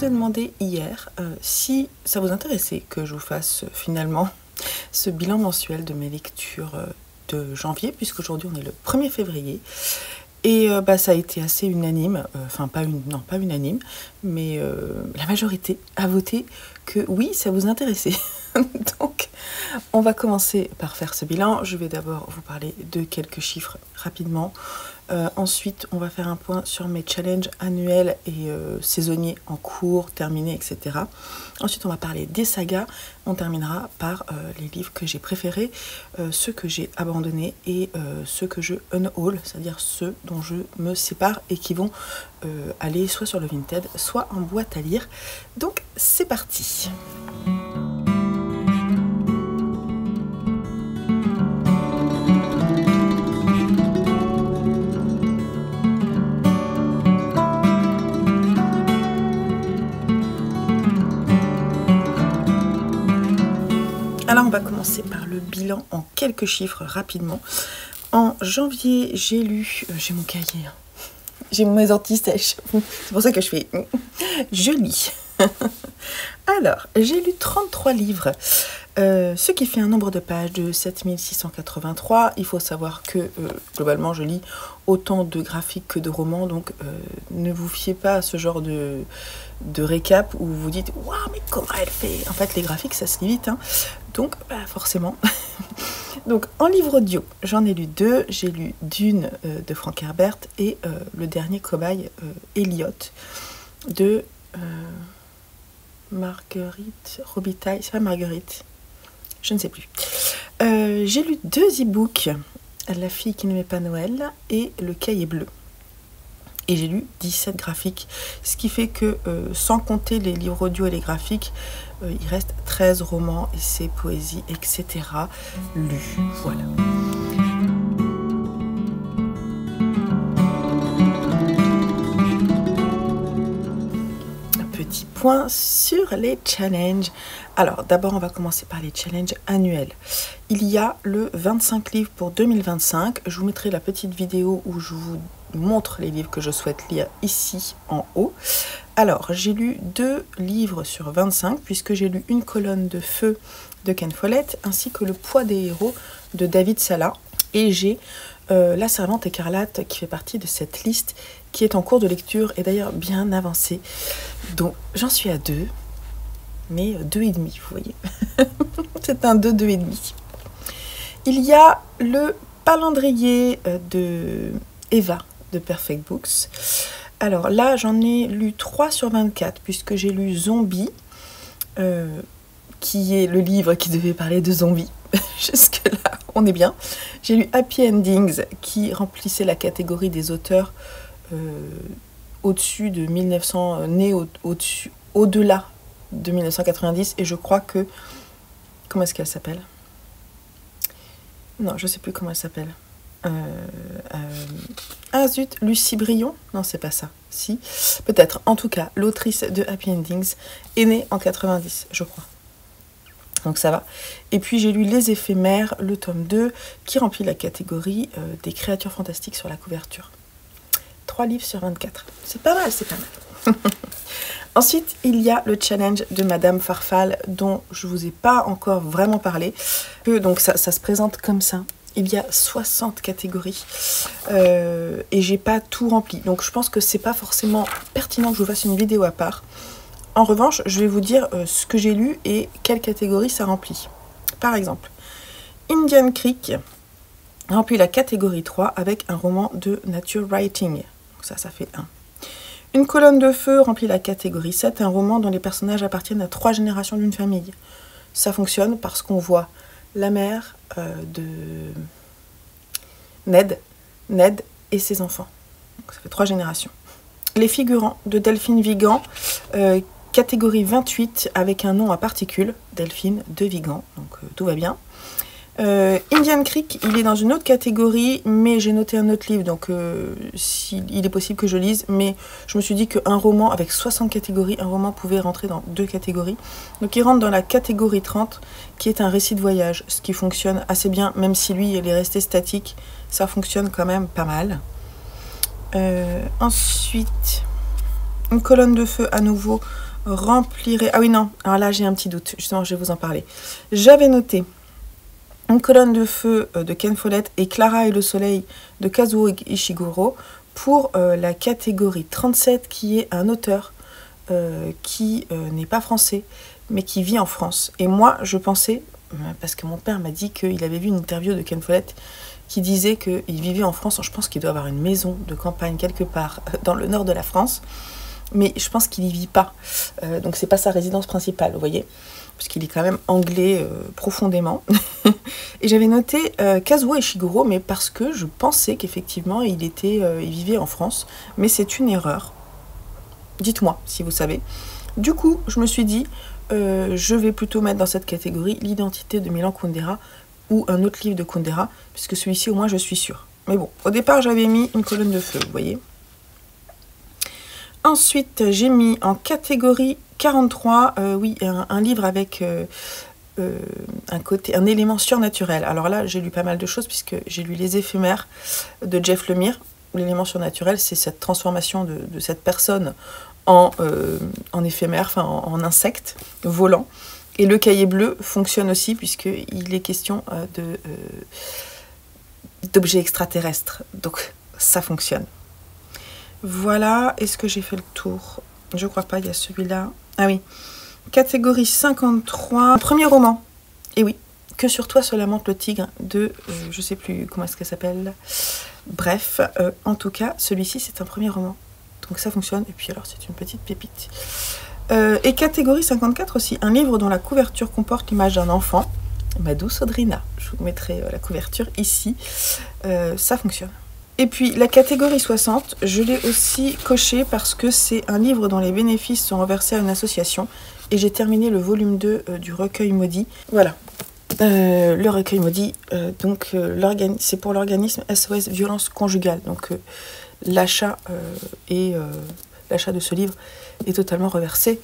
vous ai demandé hier si ça vous intéressait que je vous fasse finalement ce bilan mensuel de mes lectures de janvier, puisqu'aujourd'hui on est le 1er février. Et ça a été assez unanime, enfin pas unanime, mais la majorité a voté que oui, ça vous intéressait. Donc, on va commencer par faire ce bilan. Je vais d'abord vous parler de quelques chiffres rapidement. Ensuite, on va faire un point sur mes challenges annuels et saisonniers en cours, terminés, etc. Ensuite, on va parler des sagas. On terminera par les livres que j'ai préférés, ceux que j'ai abandonnés et ceux que je unhaul, c'est-à-dire ceux dont je me sépare et qui vont aller soit sur le Vinted, soit en boîte à lire. Donc, c'est parti. Alors on va commencer par le bilan en quelques chiffres rapidement. En janvier, j'ai lu, j'ai mon cahier, j'ai mes anti-sèches, c'est pour ça que je fais, je lis. Alors, j'ai lu 33 livres, ce qui fait un nombre de pages de 7683. Il faut savoir que globalement, je lis autant de graphiques que de romans, donc ne vous fiez pas à ce genre de récap où vous dites « Waouh, mais comment elle fait ?» En fait, les graphiques, ça se lit vite, hein. Donc, forcément. Donc, en livre audio, j'en ai lu 2. J'ai lu Dune de Frank Herbert et le dernier cobaye Elliot de Marguerite Robitaille. C'est pas Marguerite, je ne sais plus. J'ai lu 2 e-books, La fille qui n'aimait pas Noël et Le cahier bleu. Et j'ai lu 17 graphiques, ce qui fait que, sans compter les livres audio et les graphiques, il reste 13 romans, essais, poésie, etc. lus. Voilà. Un petit point sur les challenges. Alors, d'abord, on va commencer par les challenges annuels. Il y a le 25 livres pour 2025. Je vous mettrai la petite vidéo où je vous montre les livres que je souhaite lire ici en haut. Alors, j'ai lu 2 livres sur 25 puisque j'ai lu Une colonne de feu de Ken Follett ainsi que Le poids des héros de David Sala. Et j'ai La servante écarlate qui fait partie de cette liste qui est en cours de lecture et d'ailleurs bien avancée. Donc, j'en suis à 2, mais 2,5, vous voyez. C'est un 2,5. Il y a le calendrier de Eva de Perfect Books. Alors là, j'en ai lu 3 sur 24, puisque j'ai lu Zombie, qui est le livre qui devait parler de zombies. Jusque-là, on est bien. J'ai lu Happy Endings, qui remplissait la catégorie des auteurs au-dessus de 1900, nés au-delà de 1990, et je crois que... Comment est-ce qu'elle s'appelle? Non, je ne sais plus comment elle s'appelle. Ah zut, Lucie Brion? Non, c'est pas ça. Si, peut-être. En tout cas, l'autrice de Happy Endings est née en 90, je crois. Donc ça va. Et puis j'ai lu Les Éphémères, le tome 2, qui remplit la catégorie des créatures fantastiques sur la couverture. 3 livres sur 24. C'est pas mal, c'est pas mal. Ensuite, il y a le challenge de Madame Farfal, dont je vous ai pas encore vraiment parlé. Donc ça se présente comme ça. Il y a 60 catégories et j'ai pas tout rempli. Donc je pense que c'est pas forcément pertinent que je vous fasse une vidéo à part. En revanche, je vais vous dire ce que j'ai lu et quelle catégorie ça remplit. Par exemple, Indian Creek remplit la catégorie 3 avec un roman de nature writing. Donc ça fait 1. Une colonne de feu remplit la catégorie 7, un roman dont les personnages appartiennent à 3 générations d'une famille. Ça fonctionne parce qu'on voit la mère de Ned et ses enfants. Donc ça fait 3 générations. Les figurants de Delphine Vigan, catégorie 28 avec un nom à particules, Delphine de Vigan, donc tout va bien. Indian Creek, il est dans une autre catégorie, mais j'ai noté un autre livre, donc il est possible que je lise, mais je me suis dit qu'un roman avec 60 catégories, un roman pouvait rentrer dans 2 catégories. Donc il rentre dans la catégorie 30, qui est un récit de voyage, ce qui fonctionne assez bien, même si lui, il est resté statique, ça fonctionne quand même pas mal. Ensuite, Une colonne de feu à nouveau remplirait... Ah oui, non, alors là j'ai un petit doute, justement je vais vous en parler. J'avais noté une colonne de feu de Ken Follett et Clara et le soleil de Kazuo Ishiguro pour la catégorie 37, qui est un auteur qui n'est pas français, mais qui vit en France. Et moi, je pensais, parce que mon père m'a dit qu'il avait vu une interview de Ken Follett qui disait qu'il vivait en France. Je pense qu'il doit avoir une maison de campagne quelque part dans le nord de la France, mais je pense qu'il n'y vit pas. Donc c'est pas sa résidence principale, vous voyez, puisqu'il est quand même anglais profondément. Et j'avais noté Kazuo Ishiguro, mais parce que je pensais qu'effectivement il vivait en France, mais c'est une erreur. Dites-moi si vous savez. Du coup, je me suis dit, je vais plutôt mettre dans cette catégorie l'identité de Milan Kundera ou un autre livre de Kundera, puisque celui-ci au moins je suis sûre. Mais bon, au départ j'avais mis une colonne de feu, vous voyez. Ensuite, j'ai mis en catégorie 43, oui, un livre avec un élément surnaturel. Alors là, j'ai lu pas mal de choses, puisque j'ai lu Les Éphémères de Jeff Lemire. L'élément surnaturel, c'est cette transformation de cette personne en éphémère, enfin en insecte volant. Et le cahier bleu fonctionne aussi, puisqu'il est question d'objets extraterrestres. Donc ça fonctionne. Voilà, est-ce que j'ai fait le tour? Je crois pas, il y a celui-là. Ah oui, catégorie 53, premier roman. Et oui, Que sur toi se lamente le tigre de, je sais plus comment est-ce qu'elle s'appelle. Bref, en tout cas, celui-ci c'est un premier roman. Donc ça fonctionne, et puis alors c'est une petite pépite. Et catégorie 54 aussi, un livre dont la couverture comporte l'image d'un enfant, Ma douce Audrina. Je vous mettrai la couverture ici. Ça fonctionne. Et puis la catégorie 60, je l'ai aussi coché parce que c'est un livre dont les bénéfices sont reversés à une association. Et j'ai terminé le volume 2 du recueil maudit. Voilà. Le recueil maudit, donc c'est pour l'organisme SOS Violence Conjugale. Donc l'achat de ce livre est totalement reversé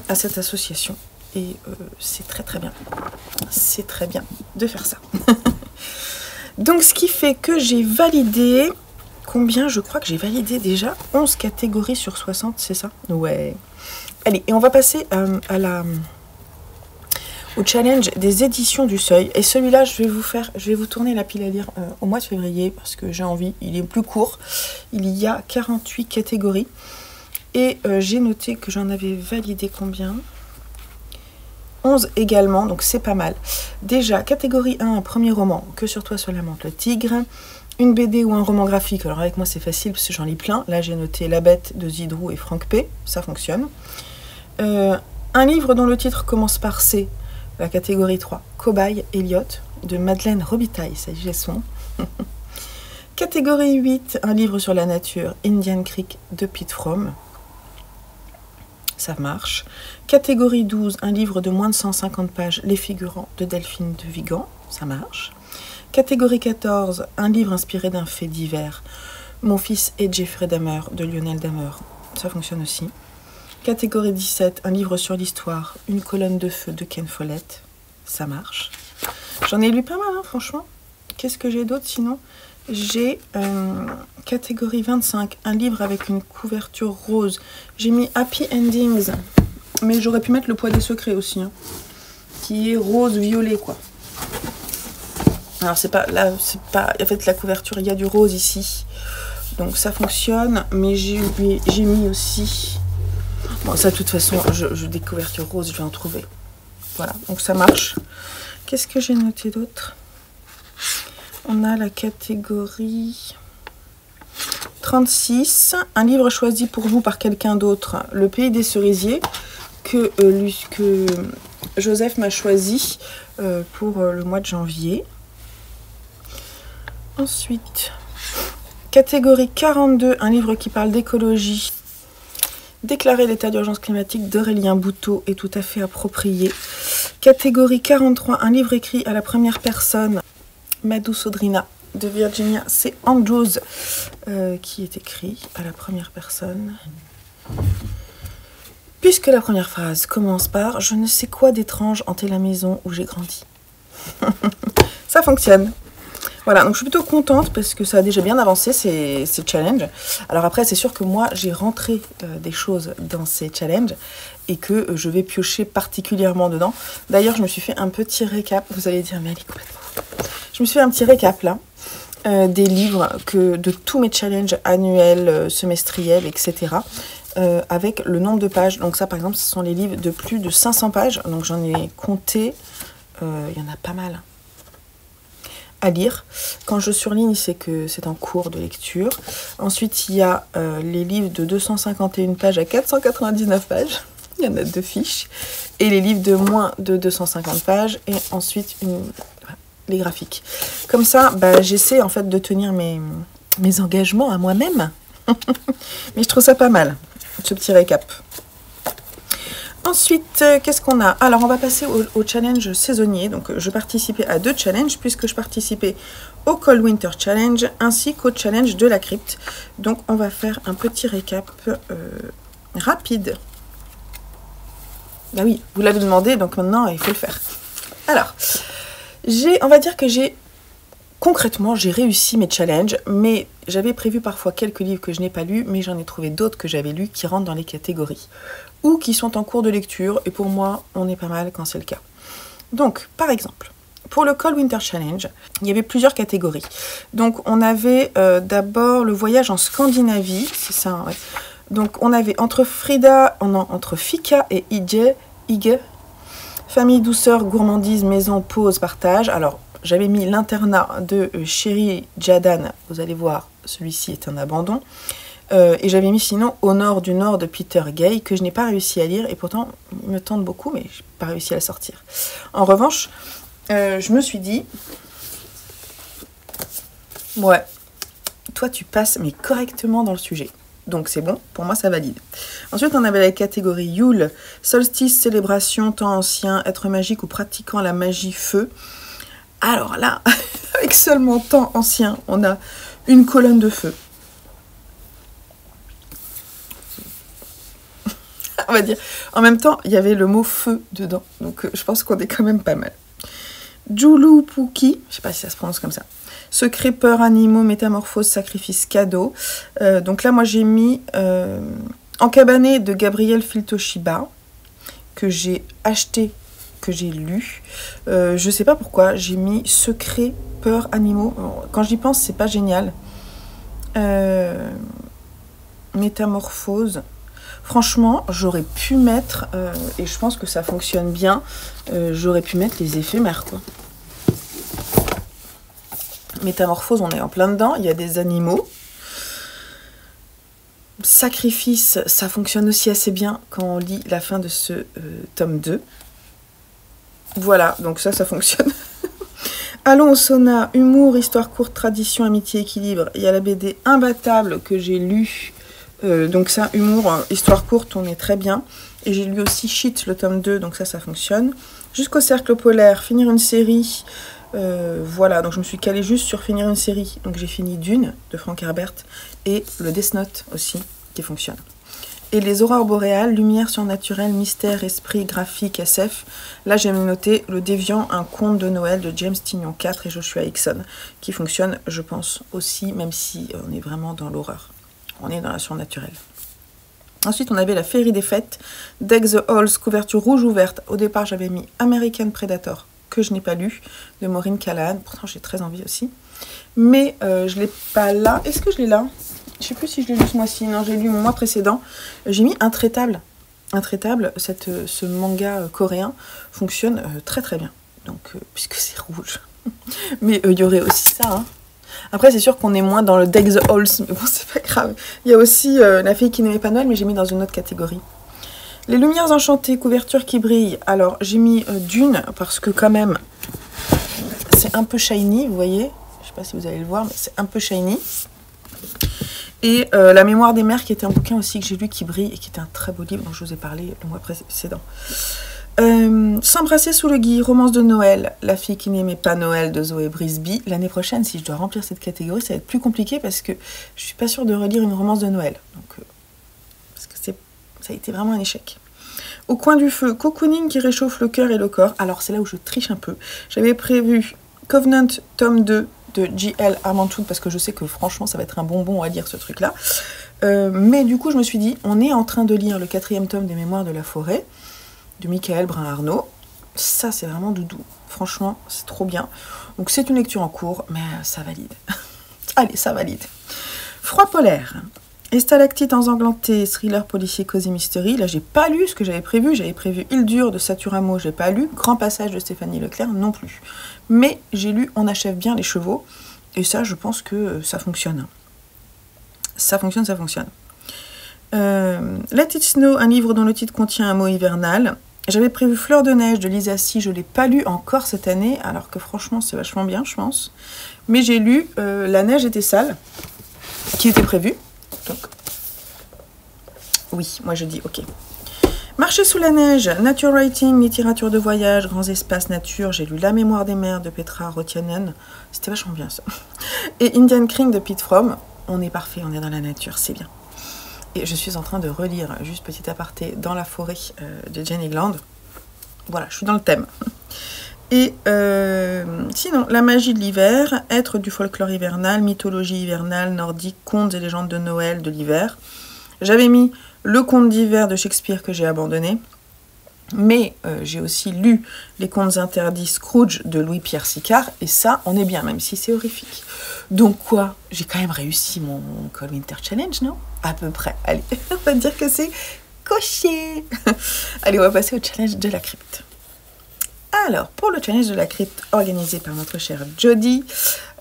à cette association. Et c'est très très bien. C'est très bien de faire ça. Donc ce qui fait que j'ai validé... Combien? Je crois que j'ai validé déjà 11 catégories sur 60, c'est ça? Ouais. Allez, et on va passer au challenge des éditions du Seuil. Et celui-là, je vais vous tourner la pile à lire au mois de février, parce que j'ai envie, il est plus court. Il y a 48 catégories. Et j'ai noté que j'en avais validé combien? 11 également, donc c'est pas mal. Déjà, catégorie 1, un premier roman, Que sur toi se lamente le tigre. Une BD ou un roman graphique, alors avec moi c'est facile parce que j'en lis plein. Là j'ai noté La Bête de Zidrou et Franck P, ça fonctionne. Un livre dont le titre commence par C, la catégorie 3, Cobaye Elliot, de Madeleine Robitaille, c'est son. Catégorie 8, un livre sur la nature, Indian Creek de Pete Fromm. Ça marche. Catégorie 12, un livre de moins de 150 pages, Les Figurants de Delphine de Vigan. Ça marche. Catégorie 14, un livre inspiré d'un fait divers, Mon fils et Jeffrey Dahmer de Lionel Dahmer. Ça fonctionne aussi. Catégorie 17, un livre sur l'histoire, Une colonne de feu de Ken Follett. Ça marche. J'en ai lu pas mal, hein, franchement. Qu'est-ce que j'ai d'autre sinon? J'ai catégorie 25, un livre avec une couverture rose. J'ai mis Happy Endings, mais j'aurais pu mettre Le Poids des secrets aussi, hein, qui est rose-violet, quoi. Alors c'est pas, là, c'est pas, en fait la couverture, il y a du rose ici, donc ça fonctionne, mais j'ai mis aussi, bon ça de toute façon, des couvertures roses, je vais en trouver. Voilà, donc ça marche. Qu'est-ce que j'ai noté d'autre? On a la catégorie 36, un livre choisi pour vous par quelqu'un d'autre, Le Pays des Cerisiers, que Joseph m'a choisi pour le mois de janvier. Ensuite, catégorie 42, un livre qui parle d'écologie. Déclarer l'état d'urgence climatique d'Aurélien Bouteau est tout à fait approprié. Catégorie 43, un livre écrit à la première personne, Ma douce Audrina de Virginia C. Andrews, qui est écrit à la première personne. Puisque la première phrase commence par « Je ne sais quoi d'étrange hantait la maison où j'ai grandi ». Ça fonctionne. Voilà, donc je suis plutôt contente parce que ça a déjà bien avancé ces challenges. Alors après, c'est sûr que moi, j'ai rentré des choses dans ces challenges et que je vais piocher particulièrement dedans. D'ailleurs, je me suis fait un petit récap. Vous allez dire, mais elle est complètement... Je me suis fait un petit récap là. Des livres de tous mes challenges annuels, semestriels, etc. Avec le nombre de pages. Donc ça, par exemple, ce sont les livres de plus de 500 pages. Donc j'en ai compté. Il y en a pas mal à lire. Quand je surligne, c'est que c'est en cours de lecture. Ensuite, il y a les livres de 251 pages à 499 pages. Il y en a 2 fiches. Et les livres de moins de 250 pages. Et ensuite, les graphiques. Comme ça, j'essaie en fait de tenir mes engagements à moi-même. Mais je trouve ça pas mal, ce petit récap. Ensuite, qu'est-ce qu'on a? Alors, on va passer au challenge saisonnier. Donc, je participais à 2 challenges puisque je participais au Cold Winter Challenge ainsi qu'au challenge de la crypte. Donc, on va faire un petit récap rapide. Ah oui, vous l'avez demandé, donc maintenant, il faut le faire. Alors, on va dire que concrètement, j'ai réussi mes challenges, mais j'avais prévu parfois quelques livres que je n'ai pas lus, mais j'en ai trouvé d'autres que j'avais lus qui rentrent dans les catégories, ou qui sont en cours de lecture, et pour moi, on est pas mal quand c'est le cas. Donc, par exemple, pour le Cold Winter Challenge, il y avait plusieurs catégories. Donc, on avait d'abord le voyage en Scandinavie, c'est ça, ouais. Donc, on avait entre Fika et Ige, famille, douceur, gourmandise, maison, pause, partage. Alors, j'avais mis l'internat de Chéri Jadan. Vous allez voir, celui-ci est un abandon. Et j'avais mis sinon Au nord du nord de Peter Gay, que je n'ai pas réussi à lire. Et pourtant, il me tente beaucoup, mais je n'ai pas réussi à le sortir. En revanche, je me suis dit... Ouais, toi tu passes mais correctement dans le sujet. Donc c'est bon, pour moi ça valide. Ensuite on avait la catégorie Yule, solstice, célébration, temps ancien, être magique ou pratiquant la magie feu. Alors là, avec seulement temps ancien, on a une colonne de feu. On va dire. En même temps, il y avait le mot feu dedans. Donc je pense qu'on est quand même pas mal. Julupuki, je sais pas si ça se prononce comme ça. Secret, peur, animaux, métamorphose, sacrifice, cadeau. Donc là, moi, j'ai mis Encabané de Gabriel Filtoshiba, que j'ai acheté, que j'ai lu. Je sais pas pourquoi, j'ai mis Secret, peur, animaux. Quand j'y pense, c'est pas génial. Métamorphose. Franchement, j'aurais pu mettre, et je pense que ça fonctionne bien, j'aurais pu mettre les éphémères, quoi. Métamorphose, on est en plein dedans, il y a des animaux. Sacrifice, ça fonctionne aussi assez bien quand on lit la fin de ce tome 2. Voilà, donc ça fonctionne. Allons au sauna, humour, histoire courte, tradition, amitié, équilibre. Il y a la BD Imbattable que j'ai lu. Donc ça, humour, histoire courte, on est très bien. Et j'ai lu aussi Shit, le tome 2, donc ça fonctionne. Jusqu'au cercle polaire, finir une série... voilà, donc je me suis calée juste sur finir une série. Donc j'ai fini Dune de Frank Herbert et le Death Note aussi qui fonctionne. Et les aurores boréales, lumière surnaturelle, mystère, esprit, graphique, SF. Là j'ai noté Le Déviant, un conte de Noël de James Tynion IV et Joshua Hickson qui fonctionne, je pense aussi, même si on est vraiment dans l'horreur. On est dans la surnaturelle. Ensuite, on avait La Féerie des Fêtes, Deck the Halls, couverture rouge ouverte. Au départ, j'avais mis American Predator, que je n'ai pas lu, de Maureen Callahan. Pourtant, j'ai très envie aussi. Mais je ne l'ai pas là. Est-ce que je l'ai là? Je ne sais plus si je l'ai lu ce mois-ci. Non, j'ai lu mon mois précédent. J'ai mis Intraitable. Intraitable, ce manga coréen fonctionne très très bien. Donc, puisque c'est rouge. Mais il y aurait aussi ça, hein. Après, c'est sûr qu'on est moins dans le Deck the Halls, mais bon, c'est pas grave. Il y a aussi La fille qui n'aimait pas Noël, mais j'ai mis dans une autre catégorie. Les lumières enchantées, couverture qui brille. Alors, j'ai mis Dune, parce que quand même, c'est un peu shiny, vous voyez. Je sais pas si vous allez le voir, mais c'est un peu shiny. Et La mémoire des mers, qui était un bouquin aussi que j'ai lu, qui brille, et qui était un très beau livre dont je vous ai parlé le mois précédent. S'embrasser sous le gui, romance de Noël, La fille qui n'aimait pas Noël de Zoé Brisby. L'année prochaine, si je dois remplir cette catégorie, ça va être plus compliqué parce que je suis pas sûre de relire une romance de Noël. Donc, parce que ça a été vraiment un échec. Au coin du feu, cocooning qui réchauffe le cœur et le corps. Alors c'est là où je triche un peu. J'avais prévu Covenant tome 2 de J.L. Armantwood parce que je sais que franchement ça va être un bonbon à lire ce truc-là. Mais du coup je me suis dit, on est en train de lire le 4e tome des Mémoires de la forêt de Michael Brun-Arnaud. Ça c'est vraiment doudou. Franchement c'est trop bien. Donc c'est une lecture en cours, mais ça valide. Allez, ça valide. Froid polaire. Et Stalactite ensanglantée, thriller policier cosy mystery. Là, j'ai pas lu ce que j'avais prévu. J'avais prévu Île dure de Saturamo, j'ai pas lu. Grand passage de Stéphanie Leclerc, non plus. Mais j'ai lu On achève bien les chevaux. Et ça, je pense que ça fonctionne. Ça fonctionne, ça fonctionne. Let It Snow, un livre dont le titre contient un mot hivernal. J'avais prévu Fleur de neige de Lisa Si, je l'ai pas lu encore cette année, alors que franchement, c'est vachement bien, je pense. Mais j'ai lu La neige était sale, qui était prévu. Donc, oui, moi je dis ok. Marcher sous la neige, nature writing, littérature de voyage, grands espaces, nature. J'ai lu La mémoire des mers de Petra Rotianen. C'était vachement bien ça. Et Indian Creek de Pete Fromm. On est parfait, on est dans la nature, c'est bien. Et je suis en train de relire, juste petit aparté, Dans la forêt de Jenny Gland. Voilà, je suis dans le thème. Et sinon, La magie de l'hiver, être du folklore hivernal, mythologie hivernale, nordique, contes et légendes de Noël de l'hiver. J'avais mis Le conte d'hiver de Shakespeare que j'ai abandonné. Mais j'ai aussi lu Les contes interdits Scrooge de Louis-Pierre Sicard. Et ça, on est bien, même si c'est horrifique. Donc quoi, j'ai quand même réussi mon Cold Winter Challenge, non? À peu près. Allez, on va dire que c'est coché. Allez, on va passer au challenge de la crypte. Alors, pour le challenge de la crypte organisé par notre chère Jodie,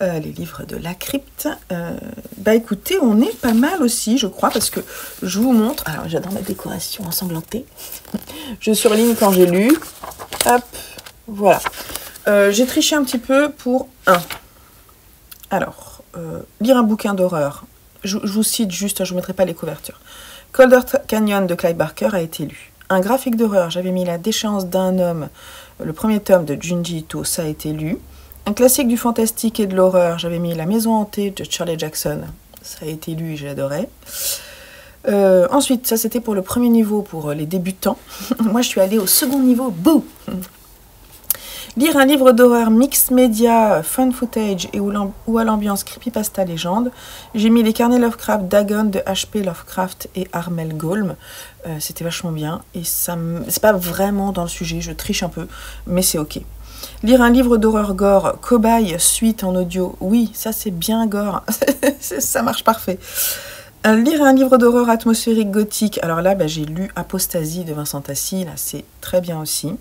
les livres de la crypte, bah écoutez, on est pas mal aussi, je crois, parce que je vous montre. Alors, j'adore ma décoration ensanglantée. Je surligne quand j'ai lu. Hop, voilà. J'ai triché un petit peu pour 1. Alors, lire un bouquin d'horreur. Je vous cite juste, je ne mettrai pas les couvertures. Calder Canyon de Clive Barker a été lu. Un graphique d'horreur, j'avais mis La déchéance d'un homme, le premier tome de Junji Ito, ça a été lu. Un classique du fantastique et de l'horreur, j'avais mis La maison hantée de Shirley Jackson, ça a été lu et j'ai adoré. Ensuite, ça c'était pour le premier niveau, pour les débutants. Moi je suis allée au second niveau, bouh! Lire un livre d'horreur mixed média, fun footage et ou à l'ambiance creepypasta légende. J'ai mis Les carnets Lovecraft Dagon de H.P. Lovecraft et Armel Golm. C'était vachement bien. Et c'est pas vraiment dans le sujet, je triche un peu, mais c'est ok. Lire un livre d'horreur gore, Cobaye, suite en audio. Oui, ça c'est bien gore. Ça marche parfait. Lire un livre d'horreur atmosphérique gothique. Alors là, j'ai lu Apostasie de Vincent Tassi. Là, c'est très bien aussi.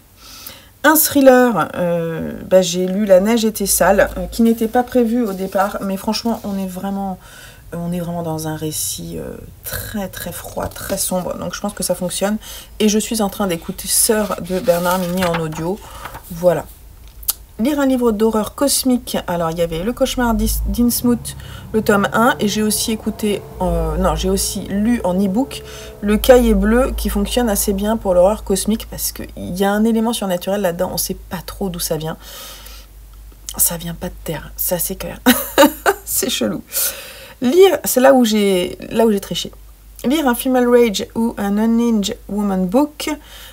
Un thriller, j'ai lu La neige était sale, qui n'était pas prévu au départ, mais franchement, on est vraiment dans un récit très très froid, très sombre, donc je pense que ça fonctionne. Et je suis en train d'écouter Sœur de Bernard Minier en audio, voilà. Lire un livre d'horreur cosmique, alors il y avait Le cauchemar d'Innsmouth, le tome 1, et j'ai aussi j'ai aussi lu en e-book Le cahier bleu, qui fonctionne assez bien pour l'horreur cosmique, parce qu'il y a un élément surnaturel là-dedans, on ne sait pas trop d'où ça vient. Ça vient pas de terre, ça c'est clair. C'est chelou. Lire, c'est là où j'ai triché. Lire un Female Rage ou un Unhinged Woman Book.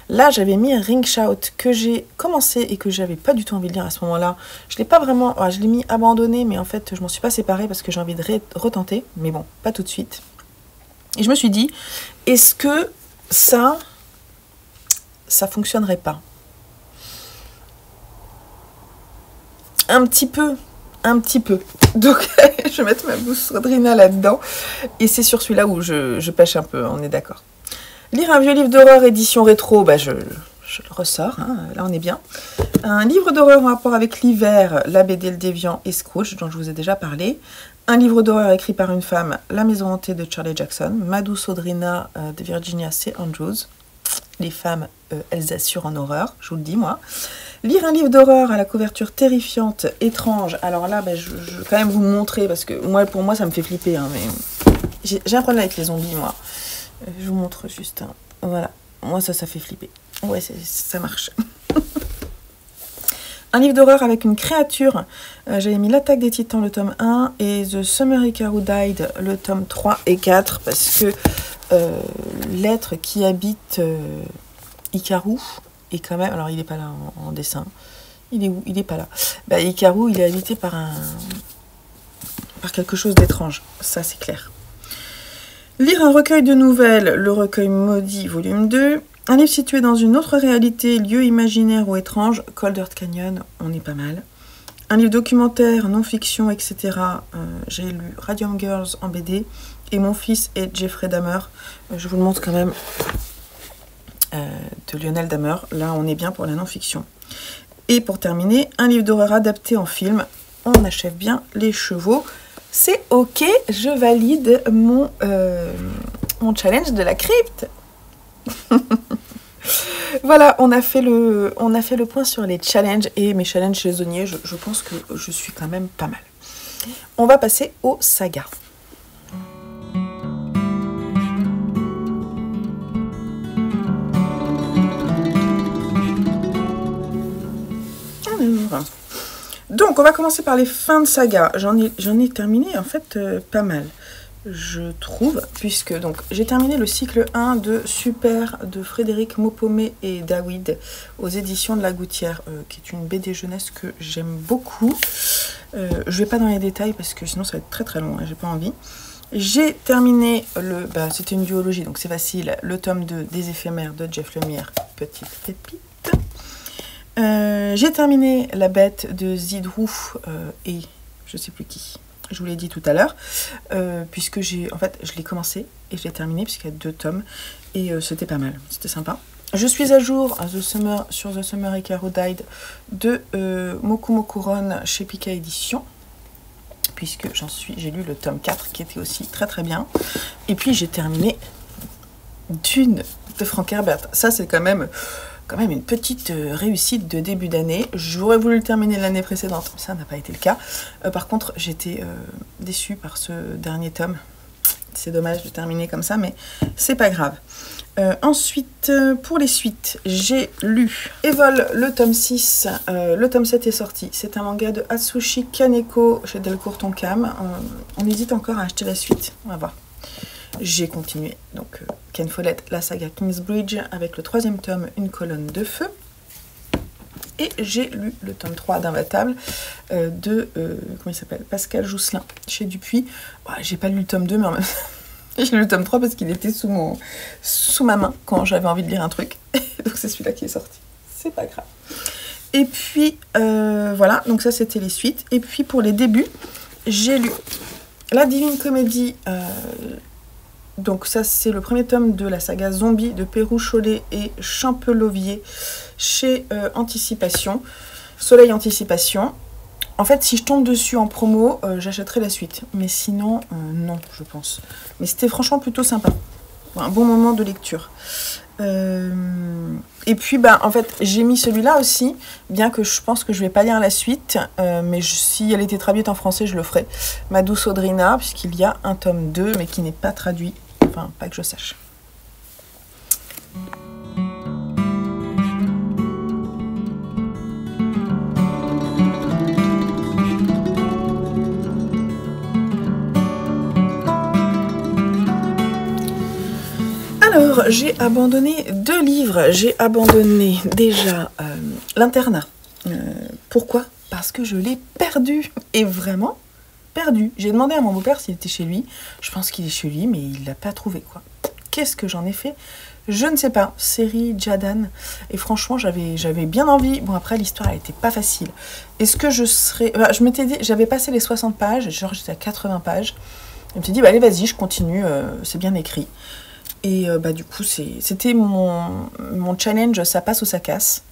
Là, j'avais mis Ring Shout que j'ai commencé et que j'avais pas du tout envie de lire à ce moment-là. Je l'ai pas vraiment... je l'ai mis abandonné, mais en fait, je m'en suis pas séparée parce que j'ai envie de retenter. Mais bon, pas tout de suite. Et je me suis dit, est-ce que ça fonctionnerait pas? Un petit peu. Donc, je vais mettre ma bouche Sodrina là-dedans. Et c'est sur celui-là où je pêche un peu, on est d'accord. Lire un vieux livre d'horreur édition rétro, je le ressors, hein, là on est bien. Un livre d'horreur en rapport avec l'hiver, La BD Le Déviant et Scrooge, dont je vous ai déjà parlé. Un livre d'horreur écrit par une femme, La maison hantée de Shirley Jackson. Madou Sodrina de Virginia C. Andrews. Les femmes, elles assurent en horreur, je vous le dis moi. Lire un livre d'horreur à la couverture terrifiante, étrange. Alors là, je vais quand même vous le montrer parce que pour moi, ça me fait flipper. Hein, mais j'ai un problème avec les zombies, moi. Je vous montre juste. Hein. Voilà. Moi, ça fait flipper. Ouais, ça marche. Un livre d'horreur avec une créature. J'avais mis L'Attaque des Titans, le tome 1, et The Summer Ikaru Died, le tome 3 et 4, parce que l'être qui habite Ikaru est quand même... Alors, il n'est pas là en dessin. Il est où? Il n'est pas là. Ikaru, il est habité par par quelque chose d'étrange, ça c'est clair. Lire un recueil de nouvelles, Le Recueil Maudit, volume 2. Un livre situé dans une autre réalité, lieu imaginaire ou étrange, Cold Earth Canyon, on est pas mal. Un livre documentaire, non-fiction, etc. J'ai lu Radium Girls en BD. Et Mon fils et Jeffrey Dahmer. Je vous le montre quand même. De Lionel Dahmer. Là, on est bien pour la non-fiction. Et pour terminer, un livre d'horreur adapté en film. On achève bien les chevaux. C'est ok, je valide mon challenge de la crypte. Voilà, on a fait le point sur les challenges et mes challenges saisonniers. Je pense que je suis quand même pas mal. On va passer aux sagas. Donc, on va commencer par les fins de saga. J'en ai terminé, en fait, pas mal, je trouve, puisque donc j'ai terminé le cycle 1 de Super de Frédéric Maupomé et David aux éditions de La Gouttière, qui est une BD jeunesse que j'aime beaucoup. Je vais pas dans les détails parce que sinon ça va être très très long, hein, j'ai pas envie. J'ai terminé c'était une duologie, donc c'est facile, le tome 2 des éphémères de Jeff Lemire, petite pépite. J'ai terminé La Bête de Zidrou et je sais plus qui, je vous l'ai dit tout à l'heure, puisque je l'ai commencé et je l'ai terminé puisqu'il y a 2 tomes et c'était pas mal, c'était sympa. Je suis à jour sur The Summer Hikaru Died de Moku Moku Ron chez Pika Édition, puisque j'ai lu le tome 4 qui était aussi très très bien. Et puis j'ai terminé Dune de Frank Herbert. Ça c'est quand même une petite réussite de début d'année. J'aurais voulu le terminer l'année précédente, mais ça n'a pas été le cas. Par contre, j'étais déçue par ce dernier tome. C'est dommage de terminer comme ça, mais c'est pas grave. Ensuite, pour les suites, j'ai lu Evol, le tome 6. Le tome 7 est sorti. C'est un manga de Atsushi Kaneko chez Delcourt Tonkam. On hésite encore à acheter la suite. On va voir. J'ai continué, donc Ken Follett, la saga Kingsbridge, avec le 3e tome, Une colonne de feu. Et j'ai lu le tome 3 d'Invatable de, comment il s'appelle, Pascal Jousselin, chez Dupuis. J'ai pas lu le tome 2, mais en même temps, j'ai lu le tome 3 parce qu'il était sous ma main quand j'avais envie de lire un truc. Donc c'est celui-là qui est sorti. C'est pas grave. Et puis, voilà, donc ça c'était les suites. Et puis pour les débuts, j'ai lu La Divine Comédie. Donc ça c'est le premier tome de la saga Zombie de Pérou Chollet et Champelovier chez Anticipation, Soleil Anticipation. En fait si je tombe dessus en promo, j'achèterai la suite. Mais sinon, non je pense. Mais c'était franchement plutôt sympa. Un bon moment de lecture. Et puis en fait j'ai mis celui-là aussi, bien que je pense que je vais pas lire la suite, mais si elle était traduite en français je le ferai. Ma douce Audrina, puisqu'il y a un tome 2 mais qui n'est pas traduit. Enfin, pas que je sache. Alors, j'ai abandonné 2 livres. J'ai abandonné déjà l'internat. Pourquoi? Parce que je l'ai perdu. Et vraiment perdu. J'ai demandé à mon beau-père s'il était chez lui. Je pense qu'il est chez lui, mais il l'a pas trouvé, quoi. Qu'est-ce que j'en ai fait? Je ne sais pas. Série Jadan. Et franchement, j'avais bien envie. Bon, après, l'histoire, elle était pas facile. Est-ce que je serais... je m'étais dit, j'avais passé les 60 pages. Genre, j'étais à 80 pages. Je me suis dit, allez, vas-y, je continue. C'est bien écrit. Et du coup, c'était mon challenge, ça passe ou ça casse.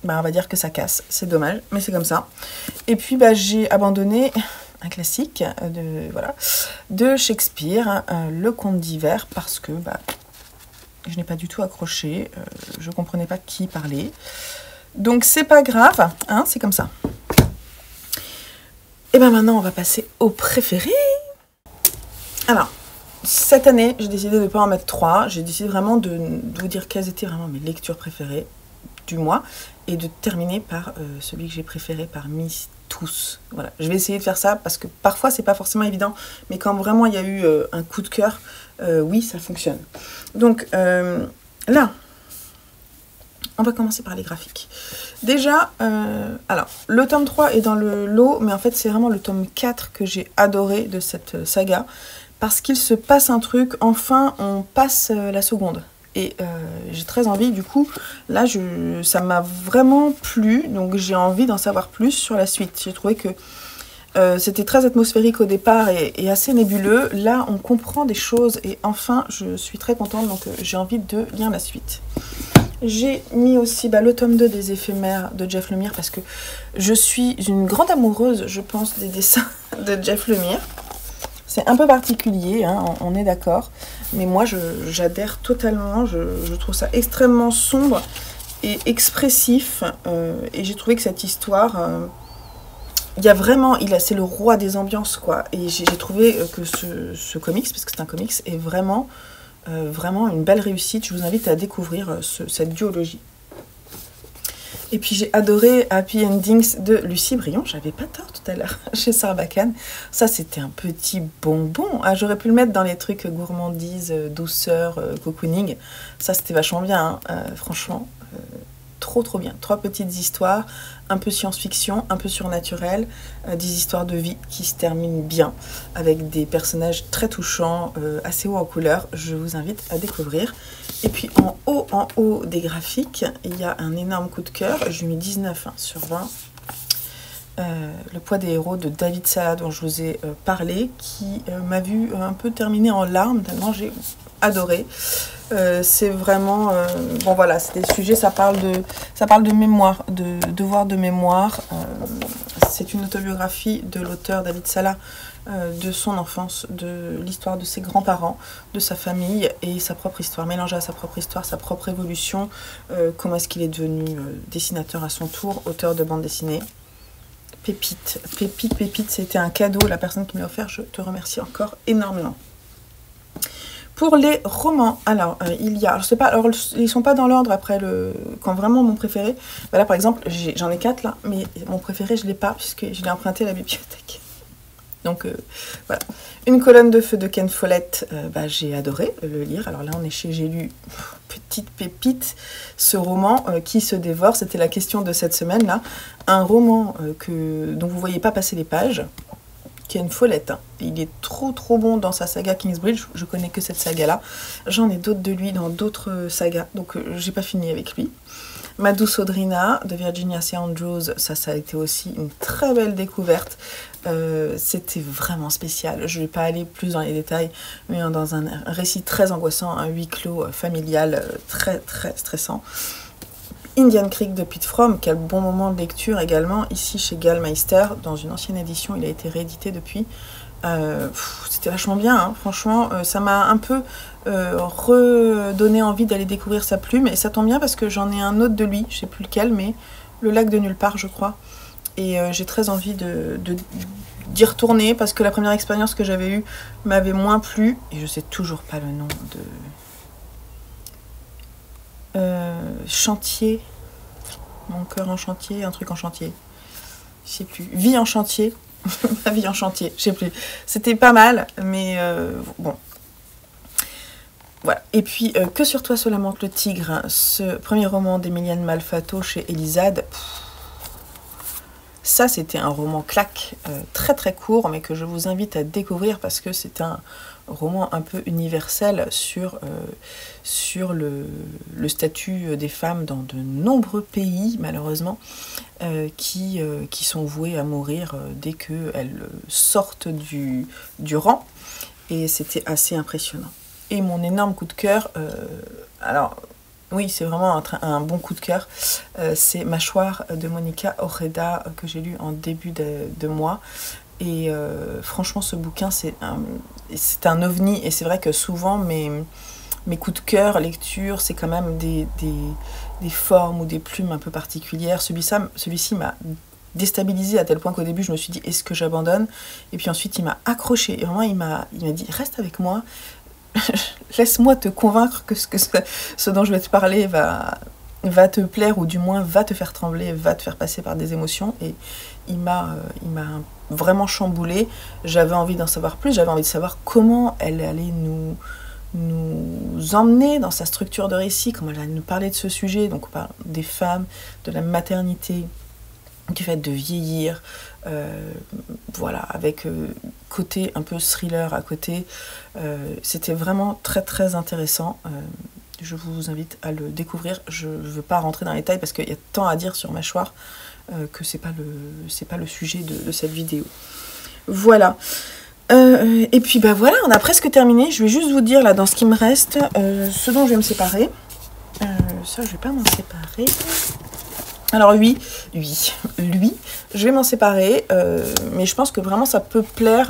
On va dire que ça casse. C'est dommage, mais c'est comme ça. Et puis, j'ai abandonné... un classique de Shakespeare, Le Conte d'hiver, parce que je n'ai pas du tout accroché, je ne comprenais pas qui parlait. Donc c'est pas grave, hein, c'est comme ça. Et maintenant on va passer au préféré. Alors, cette année, j'ai décidé de ne pas en mettre 3, j'ai décidé vraiment de vous dire quelles étaient vraiment mes lectures préférées du mois, et de terminer par celui que j'ai préféré parmi tous. Voilà, je vais essayer de faire ça parce que parfois c'est pas forcément évident, mais quand vraiment il y a eu un coup de cœur, oui, ça fonctionne. Donc là, On va commencer par les graphiques. Déjà, alors, le tome 3 est dans le lot, mais en fait, c'est vraiment le tome 4 que j'ai adoré de cette saga, parce qu'il se passe un truc, enfin, on passe la seconde. Et j'ai très envie, du coup, là, ça m'a vraiment plu, donc j'ai envie d'en savoir plus sur la suite. J'ai trouvé que c'était très atmosphérique au départ et assez nébuleux. Là, on comprend des choses, et enfin, je suis très contente, donc j'ai envie de lire la suite. J'ai mis aussi le tome 2 des éphémères de Jeff Lemire parce que je suis une grande amoureuse, je pense, des dessins de Jeff Lemire. C'est un peu particulier, hein, on est d'accord. Mais moi, j'adhère totalement. Je trouve ça extrêmement sombre et expressif. Et j'ai trouvé que cette histoire... il y a vraiment... c'est le roi des ambiances, quoi. Et j'ai trouvé que ce comics, parce que c'est un comics, est vraiment... vraiment une belle réussite. Je vous invite à découvrir cette duologie. Et puis j'ai adoré Happy Endings de Lucie Brion. J'avais pas tort tout à l'heure chez Sarbacane. Ça, c'était un petit bonbon. Ah, j'aurais pu le mettre dans les trucs gourmandise, douceur, cocooning. Ça, c'était vachement bien, hein. Franchement. Trop bien. 3 petites histoires, un peu science-fiction, un peu surnaturel, des histoires de vie qui se terminent bien, avec des personnages très touchants, assez hauts en couleur. Je vous invite à découvrir. Et puis en haut des graphiques, il y a un énorme coup de cœur. Je lui ai mis 19 sur 20. Le poids des héros de David Sala, dont je vous ai parlé, qui m'a vu un peu terminer en larmes, tellement j'ai adoré. C'est vraiment... bon voilà, c'est des sujets, ça parle de mémoire, de devoir de mémoire. C'est une autobiographie de l'auteur David Sala, de son enfance, de l'histoire de ses grands-parents, de sa famille et sa propre histoire, mélangée à sa propre histoire, sa propre évolution, comment est-ce qu'il est devenu dessinateur à son tour, auteur de bande dessinée. Pépite, c'était un cadeau, la personne qui me l'a offert, je te remercie encore énormément. Pour les romans, alors il y a, je sais pas, alors ils sont pas dans l'ordre après quand vraiment mon préféré. Là par exemple, j'en ai 4 là, mais mon préféré je l'ai pas puisque je l'ai emprunté à la bibliothèque. Donc voilà. Une colonne de feu de Ken Follett, j'ai adoré le lire. Alors là on est chez J'ai lu, petite pépite, ce roman qui se dévore, c'était la question de cette semaine là. Un roman dont vous voyez pas passer les pages. Ken Follett, hein. Il est trop bon dans sa saga Kingsbridge, je connais que cette saga là, j'en ai d'autres de lui dans d'autres sagas, donc j'ai pas fini avec lui. Ma douce Audrina de Virginia C. Andrews, ça a été aussi une très belle découverte, c'était vraiment spécial, je vais pas aller plus dans les détails, mais dans un récit très angoissant, un huis clos familial très stressant. Indian Creek de Pete Fromm, quel bon moment de lecture également, ici chez Gallmeister, dans une ancienne édition, il a été réédité depuis. C'était vachement bien, hein. Franchement, ça m'a un peu redonné envie d'aller découvrir sa plume, et ça tombe bien parce que j'en ai un autre de lui, je sais plus lequel, mais Le lac de nulle part, je crois. Et j'ai très envie d'y retourner, parce que la première expérience que j'avais eue m'avait moins plu, et je sais toujours pas le nom de... chantier, mon cœur en chantier, un truc en chantier, je sais plus, vie en chantier, ma vie en chantier, je sais plus, c'était pas mal, mais bon, voilà. Et puis Que sur toi se lamente le tigre, hein, ce premier roman d'Emiliane Malfato chez Elisade, ça c'était un roman claque, très court, mais que je vous invite à découvrir parce que c'est un roman un peu universel sur le statut des femmes dans de nombreux pays, malheureusement, qui sont vouées à mourir dès qu'elles sortent du rang. Et c'était assez impressionnant. Et mon énorme coup de cœur, alors oui, c'est vraiment un bon coup de cœur, c'est Mâchoire de Monica Ojeda, que j'ai lu en début de mois. Et franchement, ce bouquin, c'est un ovni. Et c'est vrai que souvent, mes coups de cœur, lecture, c'est quand même des formes ou des plumes un peu particulières. Celui-ci m'a déstabilisée à tel point qu'au début, je me suis dit, est-ce que j'abandonne? Et puis ensuite, il m'a accroché. Et vraiment, il m'a dit, reste avec moi. Laisse-moi te convaincre que ce dont je vais te parler va te plaire, ou du moins va te faire trembler, va te faire passer par des émotions. Et il m'a vraiment chamboulé. J'avais envie d'en savoir plus, j'avais envie de savoir comment elle allait nous emmener dans sa structure de récit, comment elle va nous parler de ce sujet. Donc on parle des femmes, de la maternité, du fait de vieillir, voilà, avec côté un peu thriller à côté. C'était vraiment très très intéressant. Je vous invite à le découvrir. Je ne veux pas rentrer dans les détails parce qu'il y a tant à dire sur Mâchoire que c'est pas le sujet de cette vidéo. Voilà. Et puis bah voilà, on a presque terminé. Je vais juste vous dire là dans ce qui me reste, ce dont je vais me séparer. Ça, je vais pas m'en séparer. Alors lui, je vais m'en séparer, mais je pense que vraiment ça peut plaire,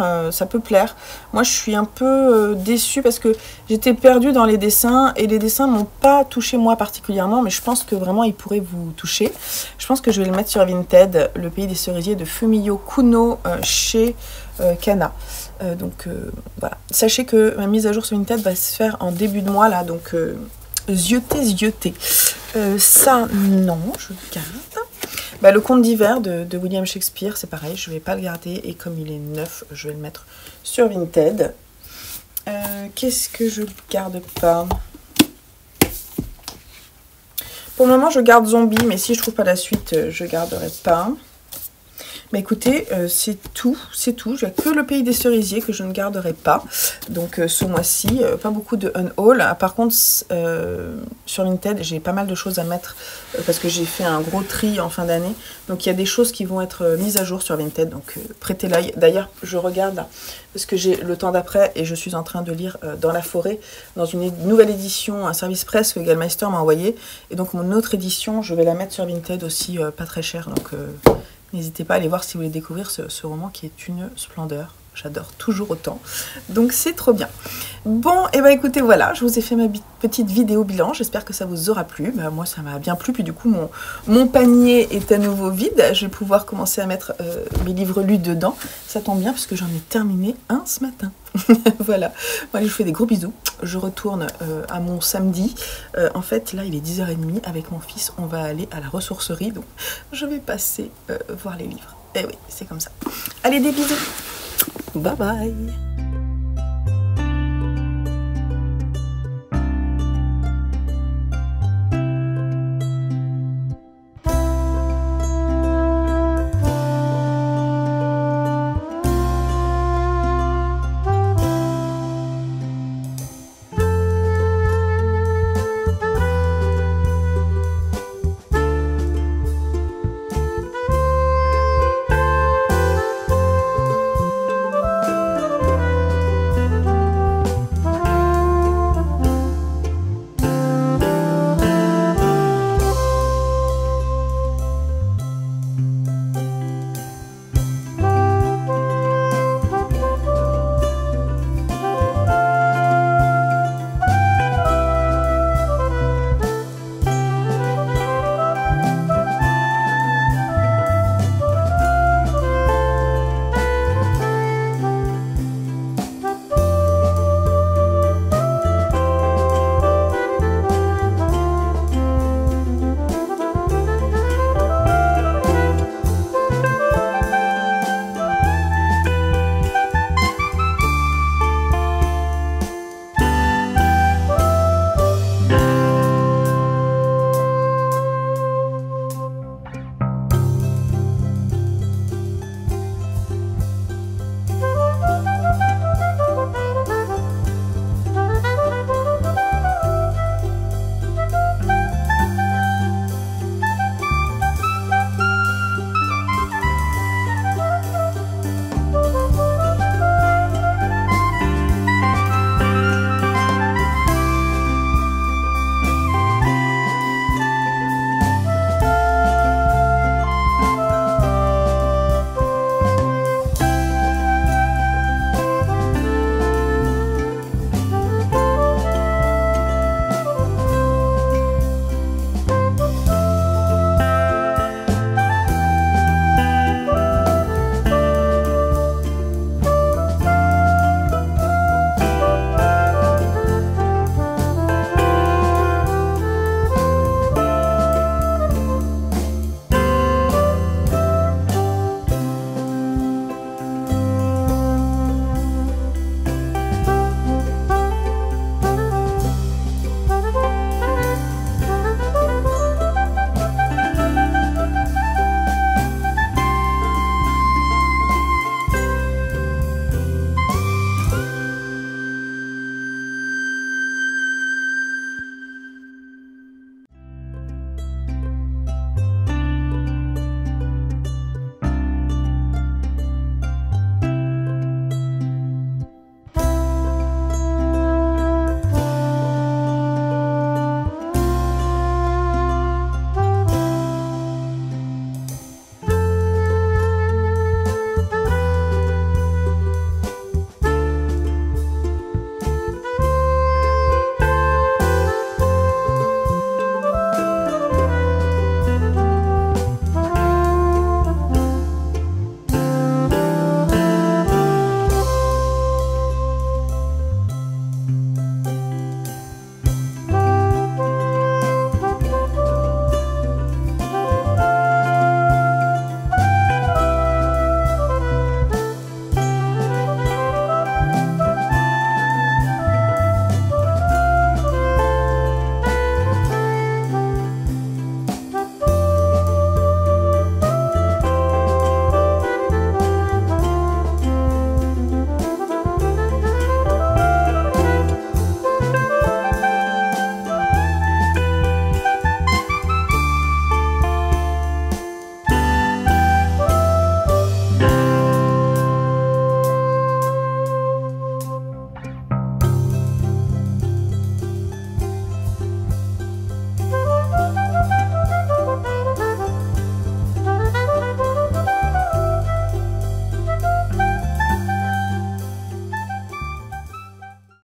Moi, je suis un peu déçue parce que j'étais perdue dans les dessins et les dessins m'ont pas touché moi particulièrement, mais je pense que vraiment ils pourraient vous toucher. Je pense que je vais le mettre sur Vinted, Le Pays des Cerisiers de Fumio Kuno chez Kana. Donc voilà, sachez que ma mise à jour sur Vinted va se faire en début de mois là, donc zioté. Ça, non, je le garde. Bah, le conte d'hiver de William Shakespeare, c'est pareil, je vais pas le garder. Et comme il est neuf, je vais le mettre sur Vinted. Qu'est-ce que je garde pas? Pour le moment, je garde Zombie, mais si je trouve pas la suite, je garderai pas. Mais écoutez, c'est tout. J'ai que Le Pays des Cerisiers que je ne garderai pas. Donc ce mois-ci, pas beaucoup de unhaul. Par contre, sur Vinted, j'ai pas mal de choses à mettre parce que j'ai fait un gros tri en fin d'année. Donc il y a des choses qui vont être mises à jour sur Vinted. Donc prêtez l'œil. D'ailleurs, je regarde là, parce que j'ai le temps d'après et je suis en train de lire Dans la forêt, dans une nouvelle édition, un service presse que Gallmeister m'a envoyé. Et donc mon autre édition, je vais la mettre sur Vinted aussi, pas très cher. Donc n'hésitez pas à aller voir si vous voulez découvrir ce roman qui est une splendeur. J'adore toujours autant. Donc c'est trop bien. Bon, et bah écoutez, voilà, je vous ai fait ma petite vidéo bilan. J'espère que ça vous aura plu. Bah, moi, ça m'a bien plu. Puis du coup, mon panier est à nouveau vide. Je vais pouvoir commencer à mettre mes livres lus dedans. Ça tombe bien parce que j'en ai terminé un ce matin. Voilà. Bon, allez, je vous fais des gros bisous. Je retourne à mon samedi. En fait, là, il est 10h30. Avec mon fils, on va aller à la ressourcerie. Donc, je vais passer voir les livres. Et oui, c'est comme ça. Allez, des bisous. Bye bye.